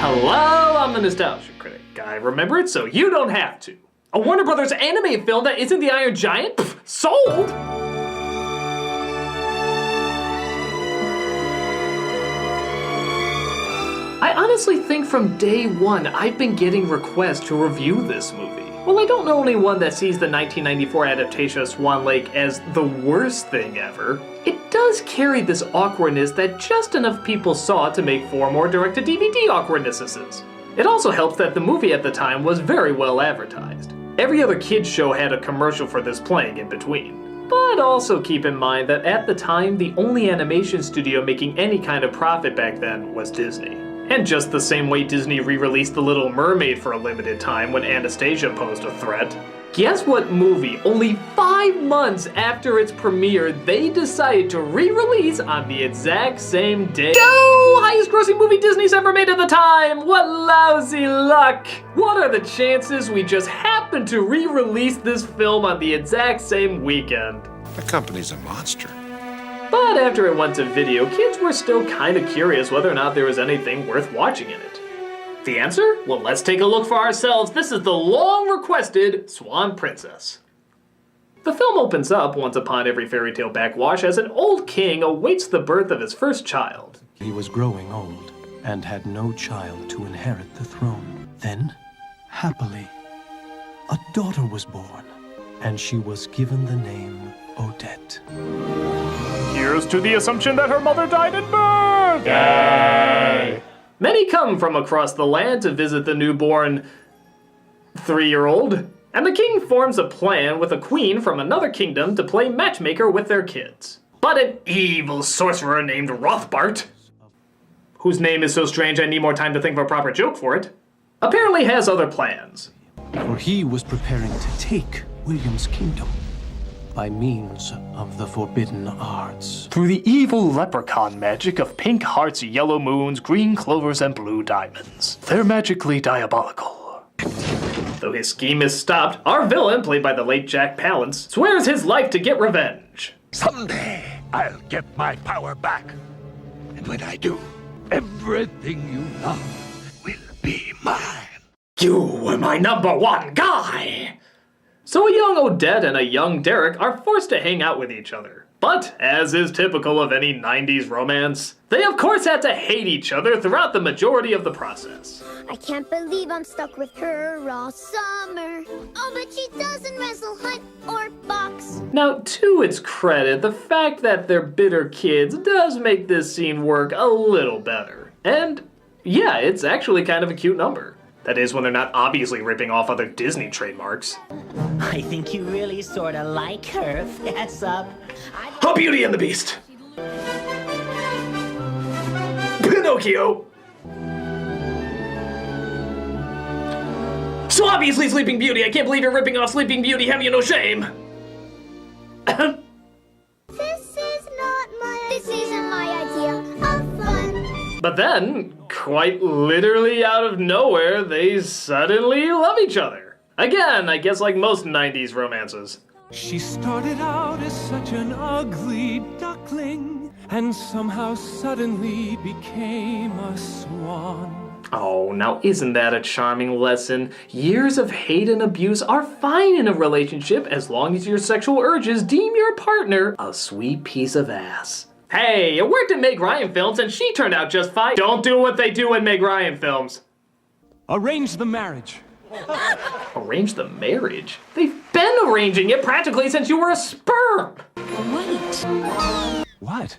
Hello, I'm the Nostalgia Critic. I remember it so you don't have to. A Warner Brothers animated film that isn't the Iron Giant? Pfft, sold! I honestly think from day one I've been getting requests to review this movie. Well, I don't know anyone that sees the 1994 adaptation of Swan Lake as the worst thing ever. It does carry this awkwardness that just enough people saw to make 4 more direct-to-DVD awkwardnesses. It also helps that the movie at the time was very well advertised. Every other kids show had a commercial for this playing in between. But also keep in mind that at the time, the only animation studio making any kind of profit back then was Disney. And just the same way Disney re-released The Little Mermaid for a limited time when Anastasia posed a threat. Guess what movie, only 5 months after its premiere, they decided to re-release on the exact same day? Highest grossing movie Disney's ever made at the time! What lousy luck! What are the chances we just happened to re-release this film on the exact same weekend? The company's a monster. But after it went to video, kids were still kinda curious whether or not there was anything worth watching in it. The answer? Well, let's take a look for ourselves. This is the long-requested Swan Princess. The film opens up once upon every fairy tale backwash as an old king awaits the birth of his first child. He was growing old and had no child to inherit the throne. Then, happily, a daughter was born, and she was given the name Odette. Here's to the assumption that her mother died in birth! Yay! Many come from across the land to visit the newborn 3-year-old, and the king forms a plan with a queen from another kingdom to play matchmaker with their kids. But an evil sorcerer named Rothbart, whose name is so strange I need more time to think of a proper joke for it, apparently has other plans. For he was preparing to take William's kingdom by means of the forbidden arts. Through the evil leprechaun magic of pink hearts, yellow moons, green clovers, and blue diamonds. They're magically diabolical. Though his scheme is stopped, our villain, played by the late Jack Palance, swears his life to get revenge. Someday, I'll get my power back. And when I do, everything you love will be mine. You were my #1 guy! So a young Odette and a young Derek are forced to hang out with each other. But, as is typical of any 90s romance, they of course had to hate each other throughout the majority of the process. I can't believe I'm stuck with her all summer. Oh, but she doesn't wrestle, hunt, or box. Now, to its credit, the fact that they're bitter kids does make this scene work a little better. And yeah, it's actually kind of a cute number. That is, when they're not obviously ripping off other Disney trademarks. I think you really sorta like her, fess up. Oh, Beauty and the Beast! Pinocchio! So obviously Sleeping Beauty, I can't believe you're ripping off Sleeping Beauty, have you no shame? This isn't my idea of fun. But then, quite literally out of nowhere, they suddenly love each other. Again, I guess like most 90s romances. She started out as such an ugly duckling, and somehow suddenly became a swan. Oh, now isn't that a charming lesson? Years of hate and abuse are fine in a relationship as long as your sexual urges deem your partner a sweet piece of ass. Hey, it worked in Meg Ryan films and she turned out just fine. Don't do what they do in Meg Ryan films. Arrange the marriage. Arrange the marriage? They've been arranging it practically since you were a sperm. Wait. What?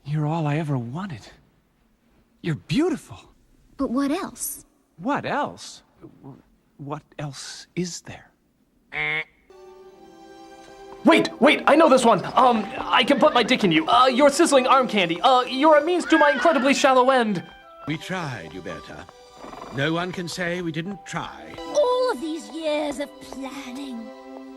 You're all I ever wanted. You're beautiful. But what else? What else? What else is there? Wait, I know this one. I can put my dick in you. You're sizzling arm candy. You're a means to my incredibly shallow end. We tried, Huberta. No one can say we didn't try. All of these years of planning.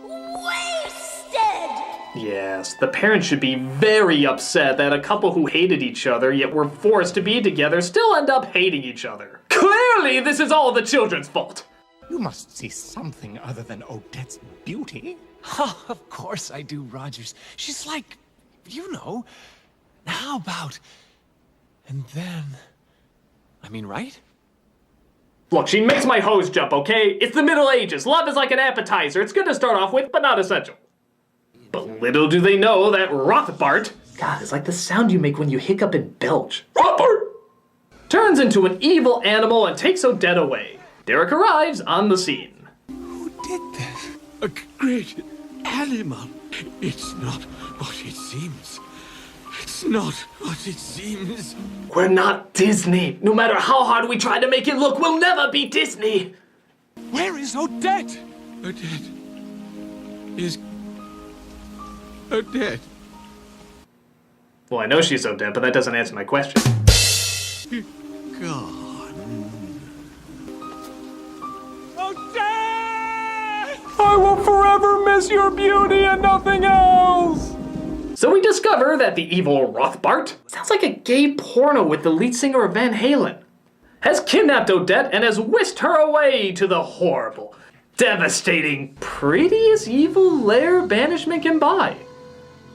Wasted! Yes, the parents should be very upset that a couple who hated each other yet were forced to be together still end up hating each other. Clearly, this is all the children's fault. You must see something other than Odette's beauty. Oh, of course I do, Rogers. She's like, you know. How about... And then... I mean, right? Look, she makes my hose jump, okay? It's the Middle Ages. Love is like an appetizer. It's good to start off with, but not essential. But little do they know that Rothbart, God, it's like the sound you make when you hiccup and belch. Rothbart! Turns into an evil animal and takes Odette away. Derek arrives on the scene. Who did this? A great animal. It's not what it seems. It's not what it seems. We're not Disney. No matter how hard we try to make it look, we'll never be Disney. Where is Odette? Odette is Odette. Well, I know she's Odette, but that doesn't answer my question. God. Odette! I will forever miss your beauty and nothing else! So we discover that the evil Rothbart, sounds like a gay porno with the lead singer of Van Halen, has kidnapped Odette and has whisked her away to the horrible, devastating, prettiest evil lair banishment can buy.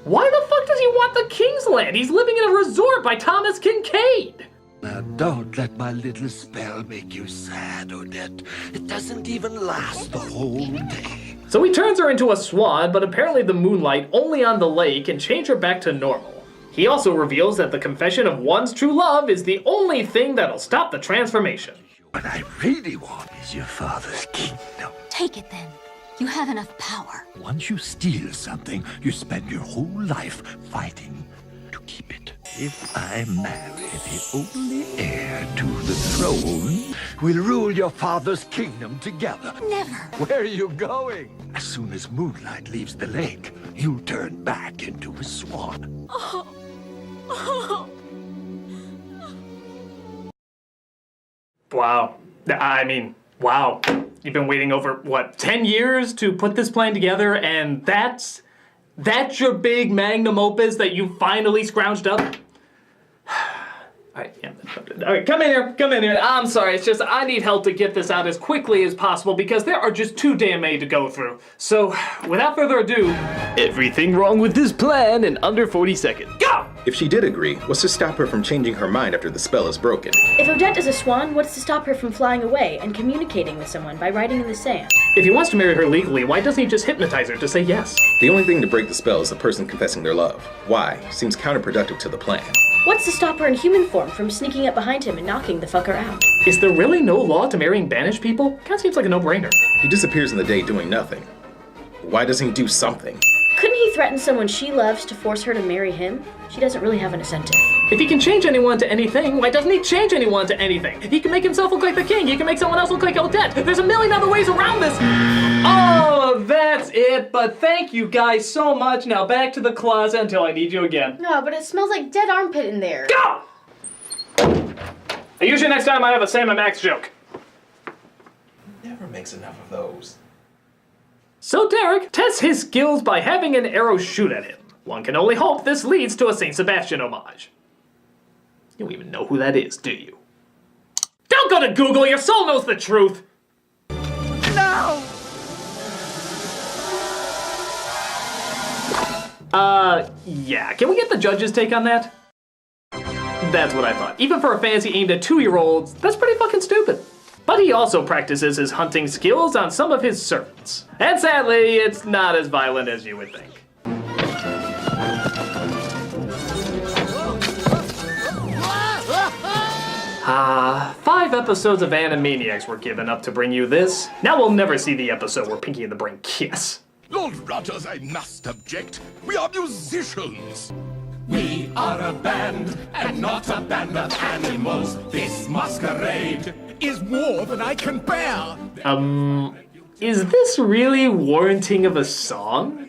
Why the fuck does he want the King's Land? He's living in a resort by Thomas Kincaid. Now don't let my little spell make you sad, Odette. It doesn't even last the whole day. So he turns her into a swan, but apparently the moonlight only on the lake can change her back to normal. He also reveals that the confession of one's true love is the only thing that'll stop the transformation. What I really want is your father's kingdom. Take it then. You have enough power. Once you steal something, you spend your whole life fighting to keep it. If I marry the only heir to the throne, we'll rule your father's kingdom together. Never. Where are you going? As soon as moonlight leaves the lake, you turn back into a swan. Wow. I mean, wow. You've been waiting over, what, 10 years to put this plan together, and that's your big magnum opus that you finally scrounged up? Alright, come in here. I'm sorry, it's just I need help to get this out as quickly as possible because there are just too damn many to go through. So, without further ado, everything wrong with this plan in under 40 seconds. Go! If she did agree, what's to stop her from changing her mind after the spell is broken? If Odette is a swan, what's to stop her from flying away and communicating with someone by writing in the sand? If he wants to marry her legally, why doesn't he just hypnotize her to say yes? The only thing to break the spell is the person confessing their love. Why? Seems counterproductive to the plan. What's to stop her in human form from sneaking up behind him and knocking the fucker out? Is there really no law to marrying banished people? Kinda seems like a no-brainer. He disappears in the day doing nothing. Why doesn't he do something? Couldn't he threaten someone she loves to force her to marry him? She doesn't really have an incentive. If he can change anyone to anything, why doesn't he change anyone to anything? He can make himself look like the king. He can make someone else look like Odette. There's a million other ways around this. Oh, that's it. But thank you guys so much. Now back to the closet until I need you again. No, but it smells like dead armpit in there. Go! Usually next time I have a Sam and Max joke. Never makes enough of those. So Derek tests his skills by having an arrow shoot at him. One can only hope this leads to a Saint Sebastian homage. You don't even know who that is, do you? Don't go to Google, your soul knows the truth! No! Yeah, can we get the judge's take on that? That's what I thought. Even for a fantasy aimed at 2-year-olds, that's pretty fucking stupid. But he also practices his hunting skills on some of his servants. And sadly, it's not as violent as you would think. 5 episodes of Animaniacs were given up to bring you this. Now we'll never see the episode where Pinky and the Brain kiss. Lord Rogers, I must object. We are musicians. We are a band, and not a band of animals. This masquerade is more than I can bear. Is this really warranting of a song?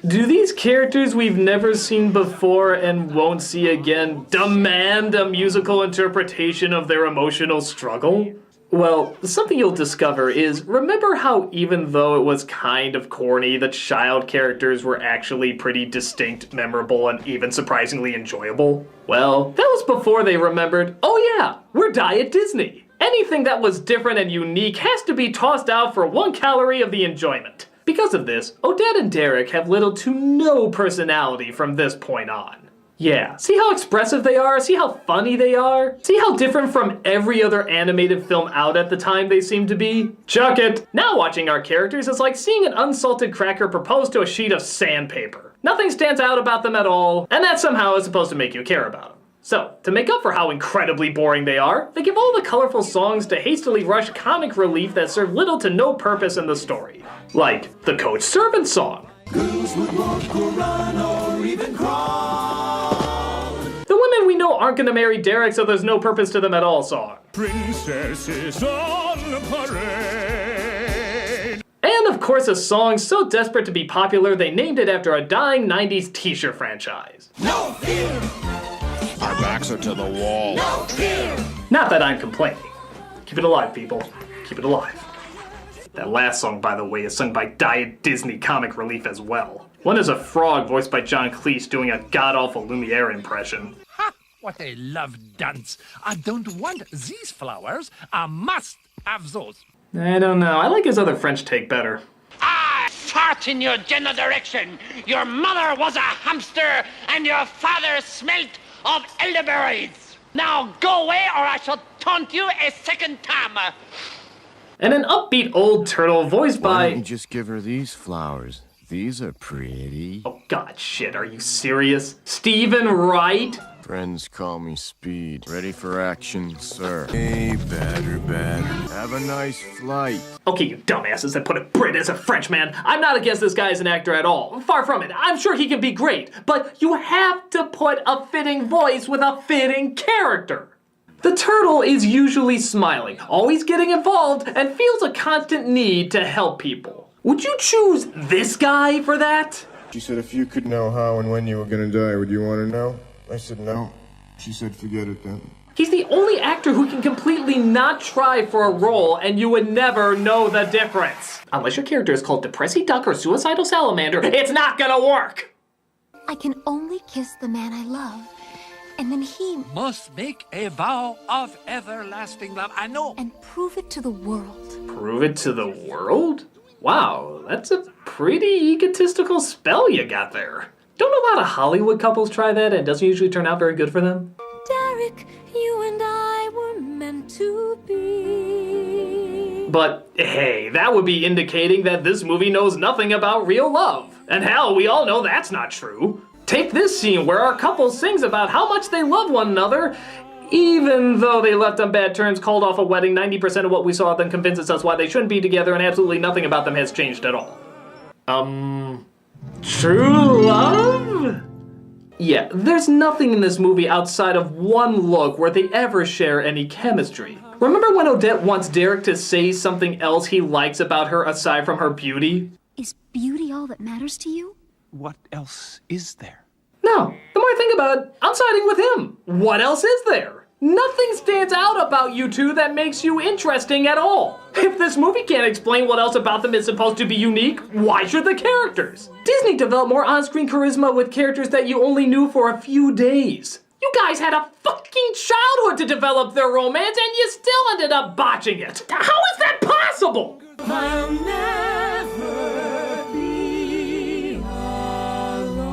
Do these characters we've never seen before and won't see again demand a musical interpretation of their emotional struggle? Well, something you'll discover is, remember how even though it was kind of corny, the child characters were actually pretty distinct, memorable, and even surprisingly enjoyable? Well, that was before they remembered, oh yeah, we're Diet Disney. Anything that was different and unique has to be tossed out for 1 calorie of the enjoyment. Because of this, Odette and Derek have little to no personality from this point on. Yeah, see how expressive they are? See how funny they are? See how different from every other animated film out at the time they seem to be? Chuck it! Now watching our characters is like seeing an unsalted cracker propose to a sheet of sandpaper. Nothing stands out about them at all, and that somehow is supposed to make you care about them. So, to make up for how incredibly boring they are, they give all the colorful songs to hastily rush comic relief that serve little to no purpose in the story. Like the Coach Servant song. Girls would walk or run or even crawl. The women we know aren't gonna marry Derek, so there's no purpose to them at all song. Princesses on parade. And of course a song so desperate to be popular they named it after a dying 90s t-shirt franchise. No fear! Our backs are to the wall. No fear! Not that I'm complaining. Keep it alive, people. Keep it alive. That last song, by the way, is sung by Diet Disney Comic Relief as well. One is a frog voiced by John Cleese doing a god-awful Lumiere impression. Ha! What a love dance. I don't want these flowers. I must have those. I don't know. I like his other French take better. I fart in your general direction. Your mother was a hamster and your father smelt of elderberries. Now go away or I shall taunt you a second time. And an upbeat old turtle voiced by... Why don't you just give her these flowers? These are pretty. Oh god, shit, are you serious? Stephen Wright? Friends call me Speed. Ready for action, sir. Hey, better. Have a nice flight. Okay, you dumbasses that put a Brit as a Frenchman. I'm not against this guy as an actor at all. Far from it. I'm sure he can be great. But you have to put a fitting voice with a fitting character. The turtle is usually smiling, always getting involved, and feels a constant need to help people. Would you choose this guy for that? She said if you could know how and when you were gonna die, would you want to know? I said no. She said forget it then. He's the only actor who can completely not try for a role and you would never know the difference. Unless your character is called Depressy Duck or Suicidal Salamander, it's not gonna work! I can only kiss the man I love. And then he must make a vow of everlasting love. I know. And prove it to the world. Prove it to the world? Wow, that's a pretty egotistical spell you got there. Don't a lot of Hollywood couples try that and it doesn't usually turn out very good for them? Derek, you and I were meant to be. But hey, that would be indicating that this movie knows nothing about real love. And hell, we all know that's not true. Take this scene where our couple sings about how much they love one another, even though they left on bad terms, called off a wedding, 90% of what we saw then convinces us why they shouldn't be together, and absolutely nothing about them has changed at all. True love? Yeah, there's nothing in this movie outside of one look where they ever share any chemistry. Remember when Odette wants Derek to say something else he likes about her aside from her beauty? Is beauty all that matters to you? What else is there? No, the more I think about it, I'm siding with him. What else is there? Nothing stands out about you two that makes you interesting at all. If this movie can't explain what else about them is supposed to be unique, why should the characters? Disney developed more on-screen charisma with characters that you only knew for a few days. You guys had a fucking childhood to develop their romance and you still ended up botching it. How is that possible? I'll never be alone.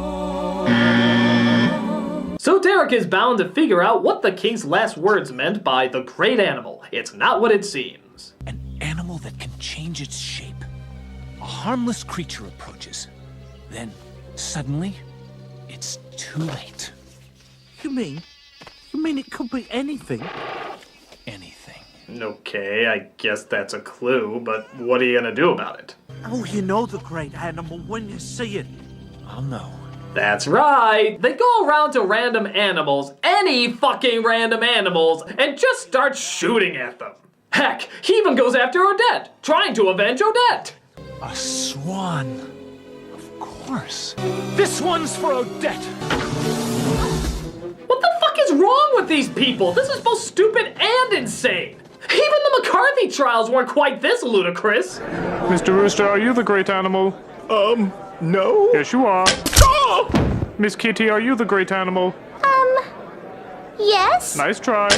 So Derek is bound to figure out what the king's last words meant by the great animal. It's not what it seems. An animal that can change its shape. A harmless creature approaches. Then, suddenly, it's too late. You mean it could be anything? Anything. Okay, I guess that's a clue, but what are you gonna do about it? Oh, you know the great animal when you see it. I'll know. That's right! They go around to random animals, any fucking random animals, and just start shooting at them. Heck, he even goes after Odette, trying to avenge Odette! A swan. Of course. This one's for Odette. What the fuck is wrong with these people? This is both stupid and insane! Even the McCarthy trials weren't quite this ludicrous! Mr. Rooster, are you the great animal? No. Yes, you are. Miss Kitty, are you the great animal? Yes? Nice try.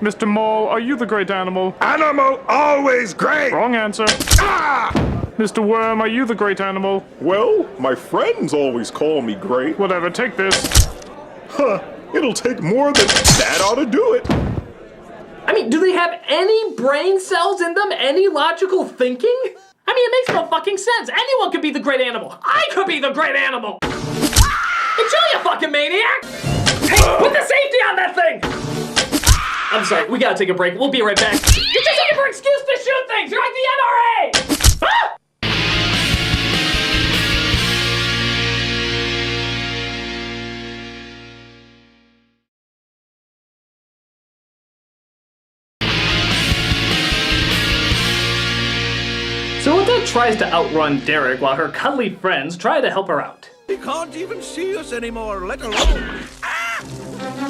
Mr. Mole, are you the great animal? Animal always great. Wrong answer. Mr. Worm, are you the great animal? Well, my friends always call me great. Whatever, take this. Huh, it'll take more than that ought to do it. I mean, do they have any brain cells in them? Any logical thinking? I mean, it makes no fucking sense. Anyone could be the great animal. I could be the great animal. It's you, you fucking maniac! Hey, put the safety on that thing! I'm sorry, we gotta take a break. We'll be right back. You're just looking for an excuse to shoot things! You're like the NRA! Ah! So Odette tries to outrun Derek while her cuddly friends try to help her out. He can't even see us anymore, let alone...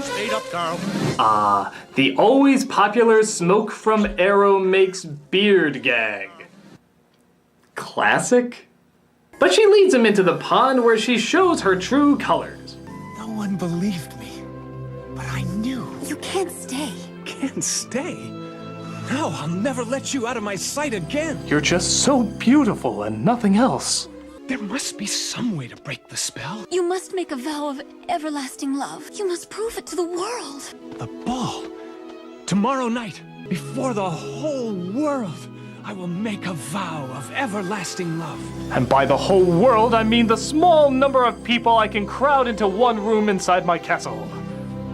Stayed up, Carl. The always popular smoke from arrow makes beard gag. Classic? But she leads him into the pond where she shows her true colors. No one believed me, but I knew. You can't stay. Can't stay? No, I'll never let you out of my sight again. You're just so beautiful and nothing else. There must be some way to break the spell. You must make a vow of everlasting love. You must prove it to the world. The ball. Tomorrow night, before the whole world, I will make a vow of everlasting love. And by the whole world, I mean the small number of people I can crowd into one room inside my castle.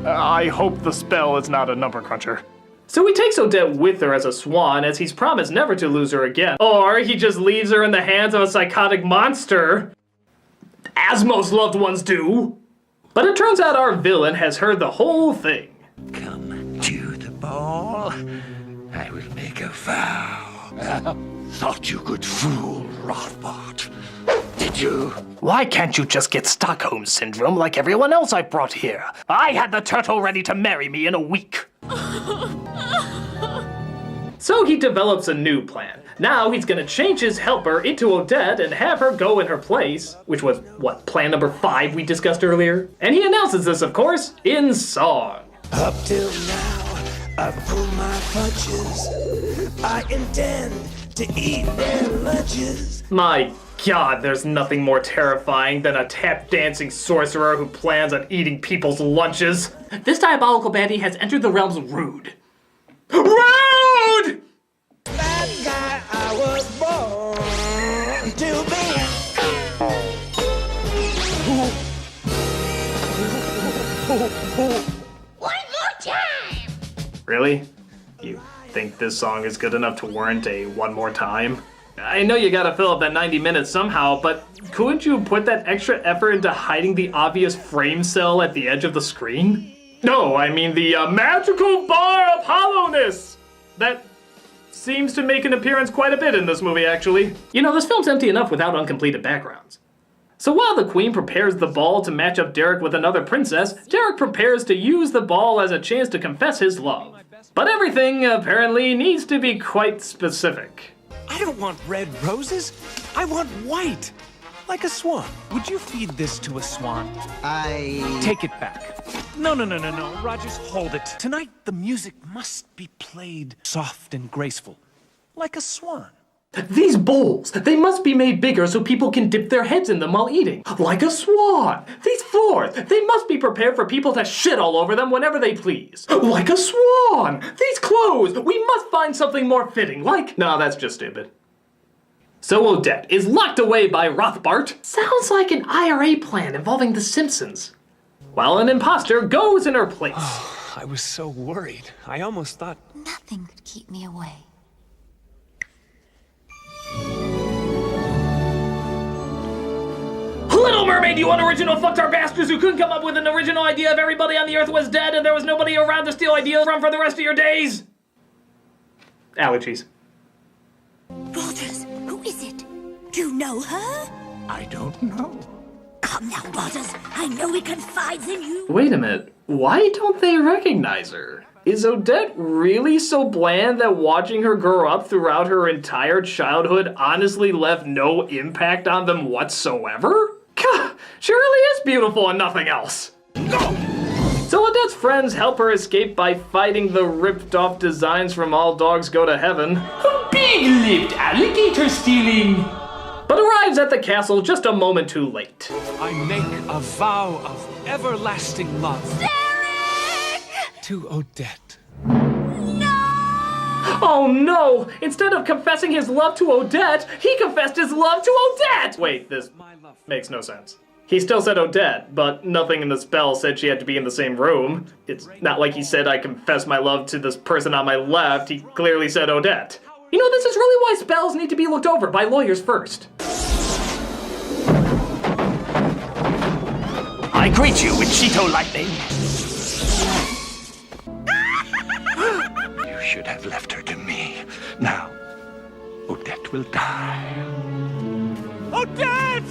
I hope the spell is not a number cruncher. So he takes Odette with her as a swan, as he's promised never to lose her again. Or he just leaves her in the hands of a psychotic monster, as most loved ones do. But it turns out our villain has heard the whole thing. Come to the ball. I will make a vow. Thought you could fool Rothbart. Did you? Why can't you just get Stockholm Syndrome like everyone else I brought here? I had the turtle ready to marry me in a week. So he develops a new plan. Now he's gonna change his helper into Odette and have her go in her place, which was, what, plan number 5 we discussed earlier? And he announces this, of course, in song. Up till now, I've pulled my punches. I intend to eat their lunches. My God, there's nothing more terrifying than a tap-dancing sorcerer who plans on eating people's lunches. This diabolical baddie has entered the realms of rude. Rude! That guy I was born to be. One more time! Really? You think this song is good enough to warrant a one more time? I know you gotta fill up that 90 minutes somehow, but couldn't you put that extra effort into hiding the obvious frame cell at the edge of the screen? No, I mean the magical bar of hollowness! That seems to make an appearance quite a bit in this movie, actually. You know, this film's empty enough without uncompleted backgrounds. So while the queen prepares the ball to match up Derek with another princess, Derek prepares to use the ball as a chance to confess his love. But everything, apparently, needs to be quite specific. I don't want red roses. I want white. Like a swan. Would you feed this to a swan? Take it back. No. Rogers, hold it. Tonight, the music must be played soft and graceful. Like a swan. These bowls, they must be made bigger so people can dip their heads in them while eating. Like a swan. These floors, they must be prepared for people to shit all over them whenever they please. Like a swan. These clothes, we must find something more fitting, like... No, that's just stupid. So Odette is locked away by Rothbart. Sounds like an IRA plan involving the Simpsons. While an imposter goes in her place. I was so worried. I almost thought... Nothing could keep me away. Little Mermaid, you unoriginal fucktard bastards who couldn't come up with an original idea if everybody on the earth was dead and there was nobody around to steal ideas from for the rest of your days. Allergies. Rogers, who is it? Do you know her? I don't know. Come now, Rogers. I know he confides in you. Wait a minute. Why don't they recognize her? Is Odette really so bland that watching her grow up throughout her entire childhood honestly left no impact on them whatsoever? God, she really is beautiful and nothing else. No! So Odette's friends help her escape by fighting the ripped-off designs from All Dogs Go to Heaven. Big-lipped alligator stealing! but arrives at the castle just a moment too late. I make a vow of everlasting love. Derek! To Odette. Oh no! Instead of confessing his love to Odette, he confessed his love to Odette! Wait, this makes no sense. He still said Odette, but nothing in the spell said she had to be in the same room. It's not like he said, I confess my love to this person on my left. He clearly said Odette. You know, this is really why spells need to be looked over by lawyers first. I greet you with Cheeto lightning. You should have left her to me. Now, Odette will die. Odette!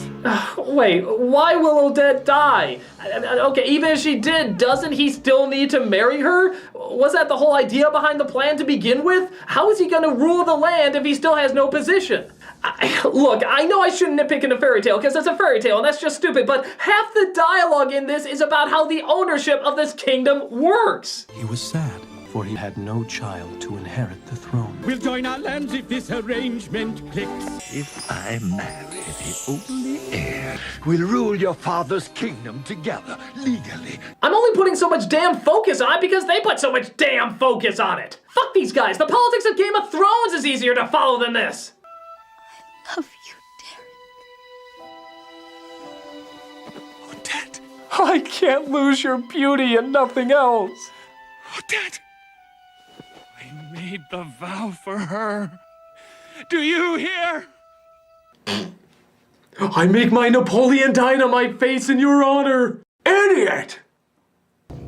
Wait, why will Odette die? Okay, even if she did, doesn't he still need to marry her? Was that the whole idea behind the plan to begin with? How is he gonna rule the land if he still has no position? Look, I know I shouldn't nitpick in a fairy tale because it's a fairy tale and that's just stupid, but half the dialogue in this is about how the ownership of this kingdom works. He was sad, for he had no child to inherit the throne. We'll join our lands if this arrangement clicks. If I marry the only heir, we'll rule your father's kingdom together, legally. I'm only putting so much damn focus on it because they put so much damn focus on it. Fuck these guys, the politics of Game of Thrones is easier to follow than this. I love you, Derek. Odette, I can't lose your beauty and nothing else. Odette! I made the vow for her. Do you hear? I make my Napoleon Dynamite face in your honor. Idiot!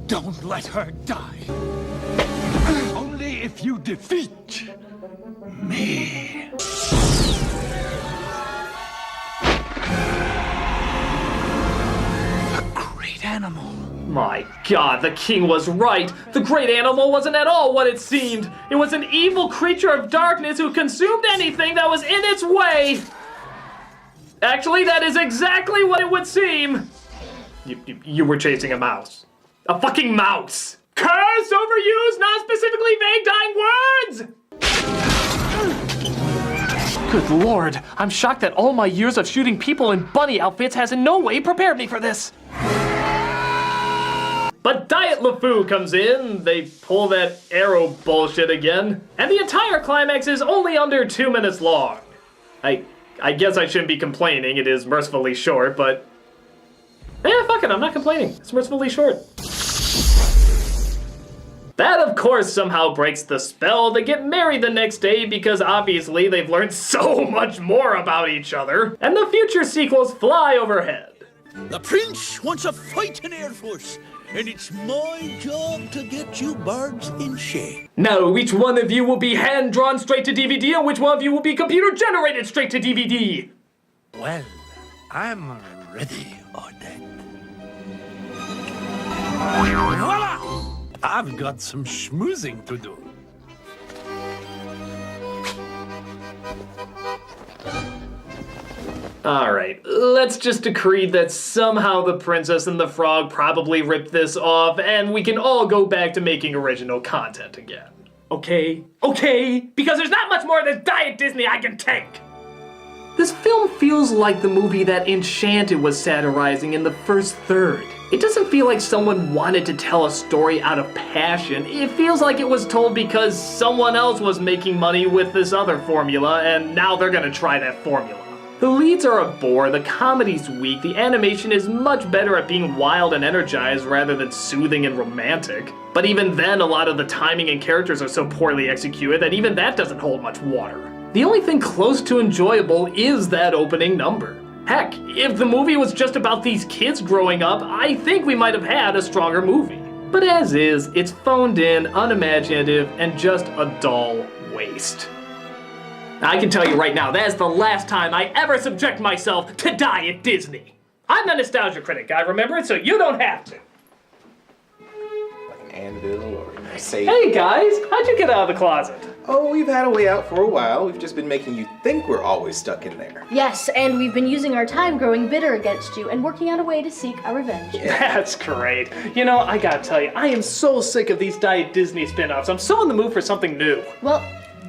Don't let her die. Only if you defeat me. A great animal. My God, the king was right. The great animal wasn't at all what it seemed. It was an evil creature of darkness who consumed anything that was in its way. Actually, that is exactly what it would seem. You were chasing a mouse. A fucking mouse. Curse, overused, non-specifically vague dying words! Good lord, I'm shocked that all my years of shooting people in bunny outfits has in no way prepared me for this. But Diet LeFou comes in, they pull that arrow bullshit again, and the entire climax is only under 2 minutes long. I guess I shouldn't be complaining, it is mercifully short, but... fuck it, I'm not complaining. It's mercifully short. That, of course, somehow breaks the spell. They get married the next day because obviously they've learned so much more about each other, and the future sequels fly overhead. The prince wants a fighting air force, and it's my job to get you birds in shape. Now, which one of you will be hand-drawn straight to DVD, and which one of you will be computer-generated straight to DVD? Well, I'm ready, Odette. Voila! I've got some schmoozing to do. Alright, let's just decree that somehow the princess and the frog probably ripped this off, and we can all go back to making original content again. Okay? Okay? Because there's not much more of this Diet Disney I can take! This film feels like the movie that Enchanted was satirizing in the first third. It doesn't feel like someone wanted to tell a story out of passion. It feels like it was told because someone else was making money with this other formula, and now they're gonna try that formula. The leads are a bore, the comedy's weak, the animation is much better at being wild and energized rather than soothing and romantic. But even then, a lot of the timing and characters are so poorly executed that even that doesn't hold much water. The only thing close to enjoyable is that opening number. Heck, if the movie was just about these kids growing up, I think we might have had a stronger movie. But as is, it's phoned in, unimaginative, and just a dull waste. I can tell you right now, that is the last time I ever subject myself to Diet Disney. I'm the Nostalgia Critic, guy, remember it, so you don't have to. Like an anvil or a safe. Hey guys, how'd you get out of the closet? Oh, we've had a way out for a while. We've just been making you think we're always stuck in there. Yes, and we've been using our time growing bitter against you and working out a way to seek our revenge. That's great. You know, I gotta tell you, I am so sick of these Diet Disney spin-offs. I'm so in the mood for something new. Well,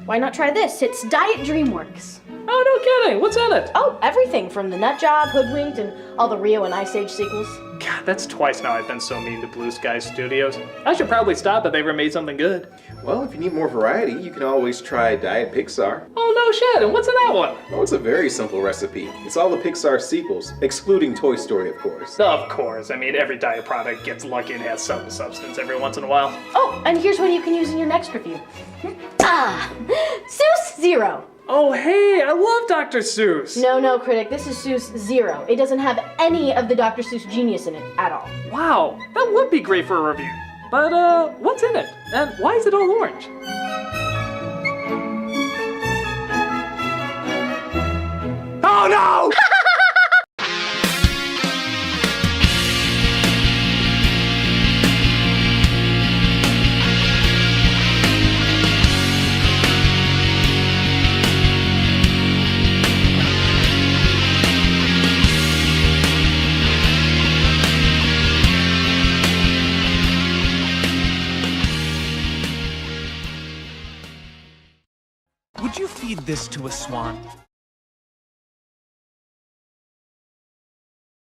why not try this? It's Diet DreamWorks. Oh, no kidding. What's in it? Oh, everything from The Nut Job, Hoodwinked, and all the Rio and Ice Age sequels. God, that's twice now I've been so mean to Blue Sky Studios. I should probably stop if they ever made something good. Well, if you need more variety, you can always try Diet Pixar. Oh, no shit. And what's in that one? Oh, it's a very simple recipe. It's all the Pixar sequels, excluding Toy Story, of course. Of course. I mean, every diet product gets lucky and has some substance every once in a while. Oh, and here's one you can use in your next review. Seuss Zero. Oh, hey, I love Dr. Seuss. No, Critic, this is Seuss Zero. It doesn't have any of the Dr. Seuss genius in it at all. Wow, that would be great for a review. But, what's in it? And why is it all orange? Oh, no! Would you feed this to a swan?